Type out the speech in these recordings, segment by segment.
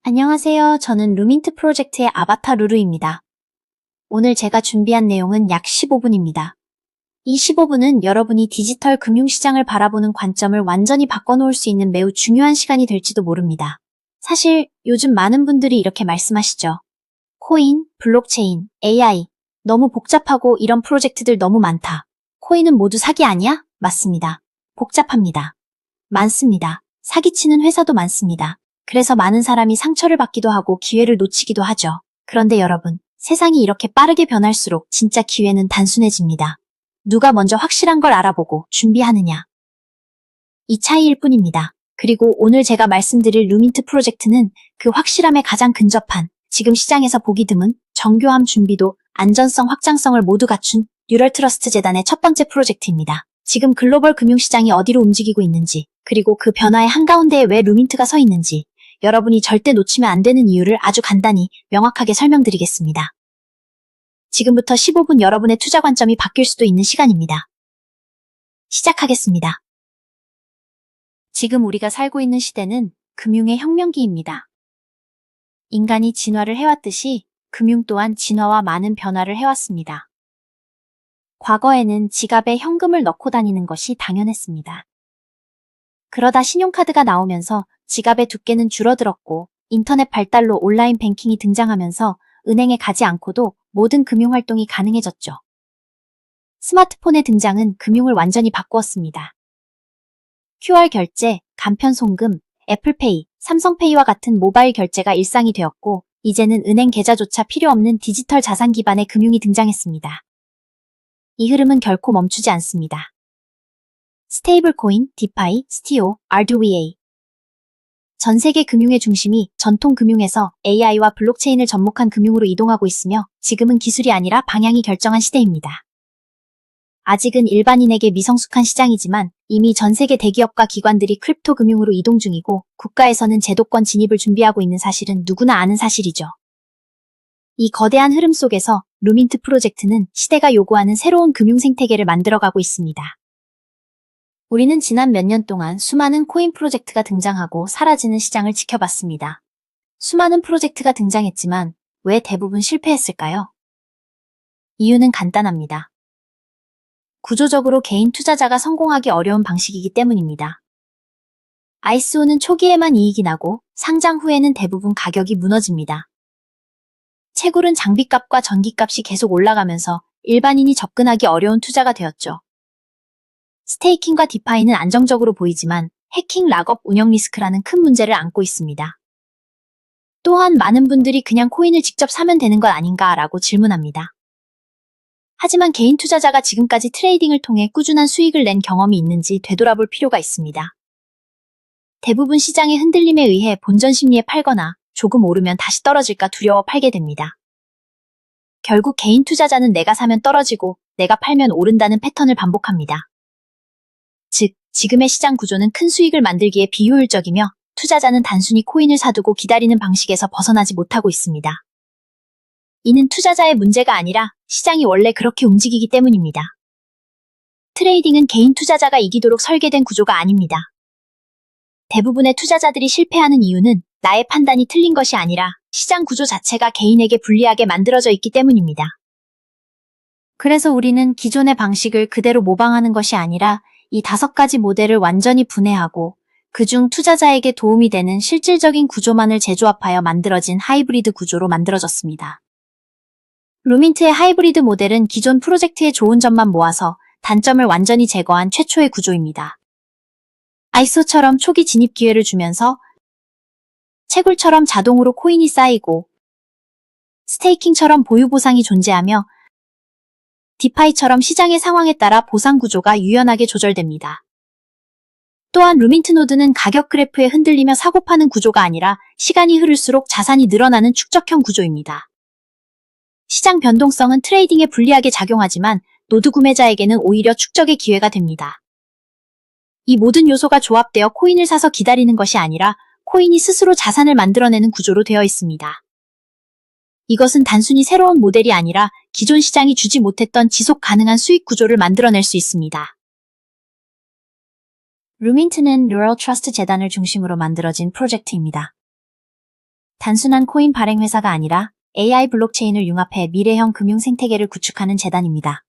안녕하세요. 저는 루민트 프로젝트의 아바타 루루입니다. 오늘 제가 준비한 내용은 약 15분입니다. 이 15분은 여러분이 디지털 금융시장을 바라보는 관점을 완전히 바꿔놓을 수 있는 매우 중요한 시간이 될지도 모릅니다. 사실 요즘 많은 분들이 이렇게 말씀하시죠. 코인, 블록체인, AI, 너무 복잡하고 이런 프로젝트들 너무 많다. 코인은 모두 사기 아니야? 맞습니다. 복잡합니다. 많습니다. 사기치는 회사도 많습니다. 그래서 많은 사람이 상처를 받기도 하고 기회를 놓치기도 하죠. 그런데 여러분, 세상이 이렇게 빠르게 변할수록 진짜 기회는 단순해집니다. 누가 먼저 확실한 걸 알아보고 준비하느냐. 이 차이일 뿐입니다. 그리고 오늘 제가 말씀드릴 루민트 프로젝트는 그 확실함에 가장 근접한, 지금 시장에서 보기 드문 정교함 준비도 안전성 확장성을 모두 갖춘 뉴럴 트러스트 재단의 첫 번째 프로젝트입니다. 지금 글로벌 금융시장이 어디로 움직이고 있는지, 그리고 그 변화의 한가운데에 왜 루민트가 서 있는지, 여러분이 절대 놓치면 안 되는 이유를 아주 간단히 명확하게 설명드리겠습니다. 지금부터 15분 여러분의 투자 관점이 바뀔 수도 있는 시간입니다. 시작하겠습니다. 지금 우리가 살고 있는 시대는 금융의 혁명기입니다. 인간이 진화를 해왔듯이 금융 또한 진화와 많은 변화를 해왔습니다. 과거에는 지갑에 현금을 넣고 다니는 것이 당연했습니다. 그러다 신용카드가 나오면서 지갑의 두께는 줄어들었고 인터넷 발달로 온라인 뱅킹이 등장하면서 은행에 가지 않고도 모든 금융활동이 가능해졌죠. 스마트폰의 등장은 금융을 완전히 바꾸었습니다. QR 결제, 간편 송금, 애플페이, 삼성페이와 같은 모바일 결제가 일상이 되었고 이제는 은행 계좌조차 필요 없는 디지털 자산 기반의 금융이 등장했습니다. 이 흐름은 결코 멈추지 않습니다. 스테이블 코인, 디파이, 스티오, RWA. 전 세계 금융의 중심이 전통 금융에서 AI와 블록체인을 접목한 금융으로 이동하고 있으며 지금은 기술이 아니라 방향이 결정한 시대입니다. 아직은 일반인에게 미성숙한 시장이지만 이미 전 세계 대기업과 기관들이 크립토 금융으로 이동 중이고 국가에서는 제도권 진입을 준비하고 있는 사실은 누구나 아는 사실이죠. 이 거대한 흐름 속에서 루민트 프로젝트는 시대가 요구하는 새로운 금융 생태계를 만들어가고 있습니다. 우리는 지난 몇 년 동안 수많은 코인 프로젝트가 등장하고 사라지는 시장을 지켜봤습니다. 수많은 프로젝트가 등장했지만 왜 대부분 실패했을까요? 이유는 간단합니다. 구조적으로 개인 투자자가 성공하기 어려운 방식이기 때문입니다. ICO는 초기에만 이익이 나고 상장 후에는 대부분 가격이 무너집니다. 채굴은 장비값과 전기값이 계속 올라가면서 일반인이 접근하기 어려운 투자가 되었죠. 스테이킹과 디파이는 안정적으로 보이지만 해킹, 락업, 운영 리스크라는 큰 문제를 안고 있습니다. 또한 많은 분들이 그냥 코인을 직접 사면 되는 것 아닌가라고 질문합니다. 하지만 개인 투자자가 지금까지 트레이딩을 통해 꾸준한 수익을 낸 경험이 있는지 되돌아볼 필요가 있습니다. 대부분 시장의 흔들림에 의해 본전 심리에 팔거나 조금 오르면 다시 떨어질까 두려워 팔게 됩니다. 결국 개인 투자자는 내가 사면 떨어지고 내가 팔면 오른다는 패턴을 반복합니다. 즉, 지금의 시장 구조는 큰 수익을 만들기에 비효율적이며 투자자는 단순히 코인을 사두고 기다리는 방식에서 벗어나지 못하고 있습니다. 이는 투자자의 문제가 아니라 시장이 원래 그렇게 움직이기 때문입니다. 트레이딩은 개인 투자자가 이기도록 설계된 구조가 아닙니다. 대부분의 투자자들이 실패하는 이유는 나의 판단이 틀린 것이 아니라 시장 구조 자체가 개인에게 불리하게 만들어져 있기 때문입니다. 그래서 우리는 기존의 방식을 그대로 모방하는 것이 아니라 이 5가지 모델을 완전히 분해하고 그중 투자자에게 도움이 되는 실질적인 구조만을 재조합하여 만들어진 하이브리드 구조로 만들어졌습니다. 루민트의 하이브리드 모델은 기존 프로젝트의 좋은 점만 모아서 단점을 완전히 제거한 최초의 구조입니다. ICO처럼 초기 진입 기회를 주면서 채굴처럼 자동으로 코인이 쌓이고 스테이킹처럼 보유 보상이 존재하며 디파이처럼 시장의 상황에 따라 보상 구조가 유연하게 조절됩니다. 또한 루민트 노드는 가격 그래프에 흔들리며 사고 파는 구조가 아니라 시간이 흐를수록 자산이 늘어나는 축적형 구조입니다. 시장 변동성은 트레이딩에 불리하게 작용하지만 노드 구매자에게는 오히려 축적의 기회가 됩니다. 이 모든 요소가 조합되어 코인을 사서 기다리는 것이 아니라 코인이 스스로 자산을 만들어내는 구조로 되어 있습니다. 이것은 단순히 새로운 모델이 아니라 기존 시장이 주지 못했던 지속 가능한 수익 구조를 만들어낼 수 있습니다. 루민트는 뉴럴 트러스트 재단을 중심으로 만들어진 프로젝트입니다. 단순한 코인 발행 회사가 아니라 AI 블록체인을 융합해 미래형 금융 생태계를 구축하는 재단입니다.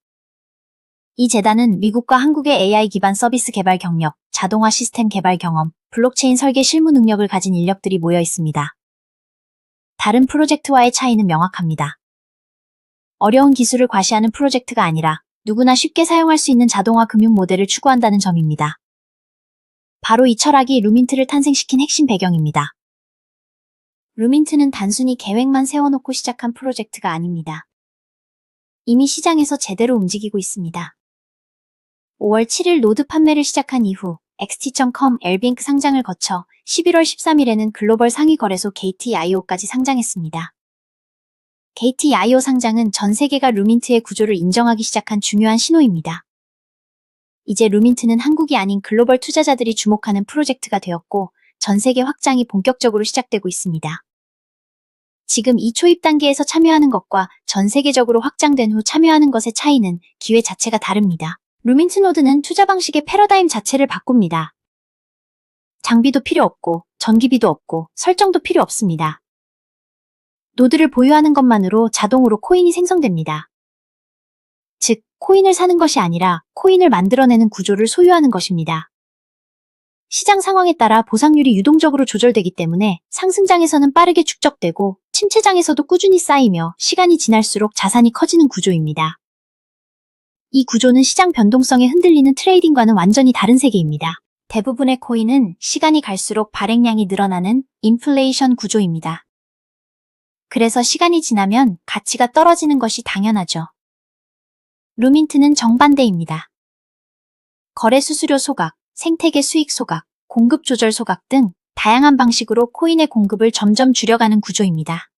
이 재단은 미국과 한국의 AI 기반 서비스 개발 경력, 자동화 시스템 개발 경험, 블록체인 설계 실무 능력을 가진 인력들이 모여 있습니다. 다른 프로젝트와의 차이는 명확합니다. 어려운 기술을 과시하는 프로젝트가 아니라 누구나 쉽게 사용할 수 있는 자동화 금융 모델을 추구한다는 점입니다. 바로 이 철학이 루민트를 탄생시킨 핵심 배경입니다. 루민트는 단순히 계획만 세워놓고 시작한 프로젝트가 아닙니다. 이미 시장에서 제대로 움직이고 있습니다. 5월 7일 노드 판매를 시작한 이후 xt.com 엘빙크 상장을 거쳐 11월 13일에는 글로벌 상위 거래소 게이트.io까지 상장했습니다. 게이트.io 상장은 전 세계가 루민트의 구조를 인정하기 시작한 중요한 신호입니다. 이제 루민트는 한국이 아닌 글로벌 투자자들이 주목하는 프로젝트가 되었고 전 세계 확장이 본격적으로 시작되고 있습니다. 지금 이 초입 단계에서 참여하는 것과 전 세계적으로 확장된 후 참여하는 것의 차이는 기회 자체가 다릅니다. 루민트 노드는 투자 방식의 패러다임 자체를 바꿉니다. 장비도 필요 없고 전기비도 없고 설정도 필요 없습니다. 노드를 보유하는 것만으로 자동으로 코인이 생성됩니다. 즉, 코인을 사는 것이 아니라 코인을 만들어내는 구조를 소유하는 것입니다. 시장 상황에 따라 보상률이 유동적으로 조절되기 때문에 상승장에서는 빠르게 축적되고 침체장에서도 꾸준히 쌓이며 시간이 지날수록 자산이 커지는 구조입니다. 이 구조는 시장 변동성에 흔들리는 트레이딩과는 완전히 다른 세계입니다. 대부분의 코인은 시간이 갈수록 발행량이 늘어나는 인플레이션 구조입니다. 그래서 시간이 지나면 가치가 떨어지는 것이 당연하죠. 루민트는 정반대입니다. 거래 수수료 소각, 생태계 수익 소각, 공급 조절 소각 등 다양한 방식으로 코인의 공급을 점점 줄여가는 구조입니다.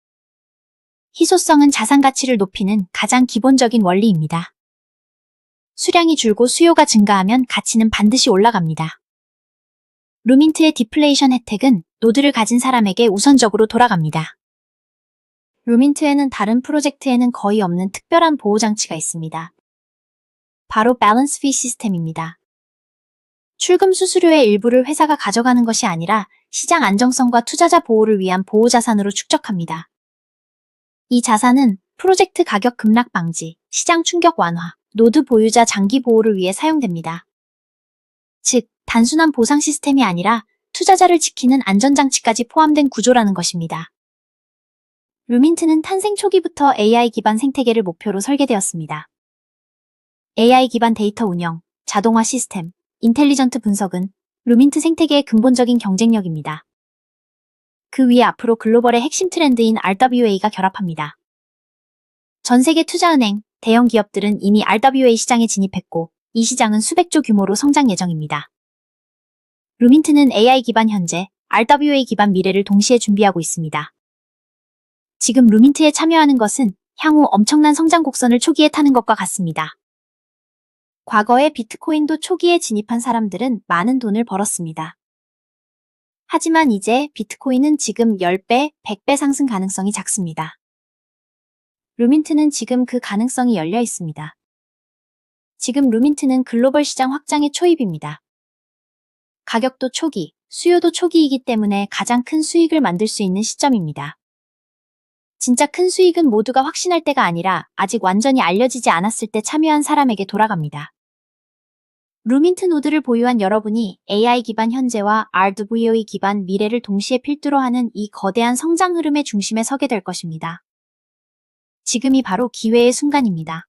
희소성은 자산 가치를 높이는 가장 기본적인 원리입니다. 수량이 줄고 수요가 증가하면 가치는 반드시 올라갑니다. 루민트의 디플레이션 혜택은 노드를 가진 사람에게 우선적으로 돌아갑니다. 루민트에는 다른 프로젝트에는 거의 없는 특별한 보호장치가 있습니다. 바로 밸런스 피 시스템입니다. 출금 수수료의 일부를 회사가 가져가는 것이 아니라 시장 안정성과 투자자 보호를 위한 보호자산으로 축적합니다. 이 자산은 프로젝트 가격 급락 방지, 시장 충격 완화, 노드 보유자 장기 보호를 위해 사용됩니다. 즉, 단순한 보상 시스템이 아니라 투자자를 지키는 안전장치까지 포함된 구조라는 것입니다. 루민트는 탄생 초기부터 AI 기반 생태계를 목표로 설계되었습니다. AI 기반 데이터 운영, 자동화 시스템, 인텔리전트 분석은 루민트 생태계의 근본적인 경쟁력입니다. 그 위에 앞으로 글로벌의 핵심 트렌드인 RWA가 결합합니다. 전 세계 투자은행, 대형 기업들은 이미 RWA 시장에 진입했고 이 시장은 수백조 규모로 성장 예정입니다. 루민트는 AI 기반 현재, RWA 기반 미래를 동시에 준비하고 있습니다. 지금 루민트에 참여하는 것은 향후 엄청난 성장 곡선을 초기에 타는 것과 같습니다. 과거에 비트코인도 초기에 진입한 사람들은 많은 돈을 벌었습니다. 하지만 이제 비트코인은 지금 10배, 100배 상승 가능성이 작습니다. 루민트는 지금 그 가능성이 열려 있습니다. 지금 루민트는 글로벌 시장 확장의 초입입니다. 가격도 초기, 수요도 초기이기 때문에 가장 큰 수익을 만들 수 있는 시점입니다. 진짜 큰 수익은 모두가 확신할 때가 아니라 아직 완전히 알려지지 않았을 때 참여한 사람에게 돌아갑니다. 루민트 노드를 보유한 여러분이 AI 기반 현재와 RWA 기반 미래를 동시에 필두로 하는 이 거대한 성장 흐름의 중심에 서게 될 것입니다. 지금이 바로 기회의 순간입니다.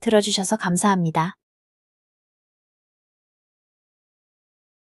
들어주셔서 감사합니다.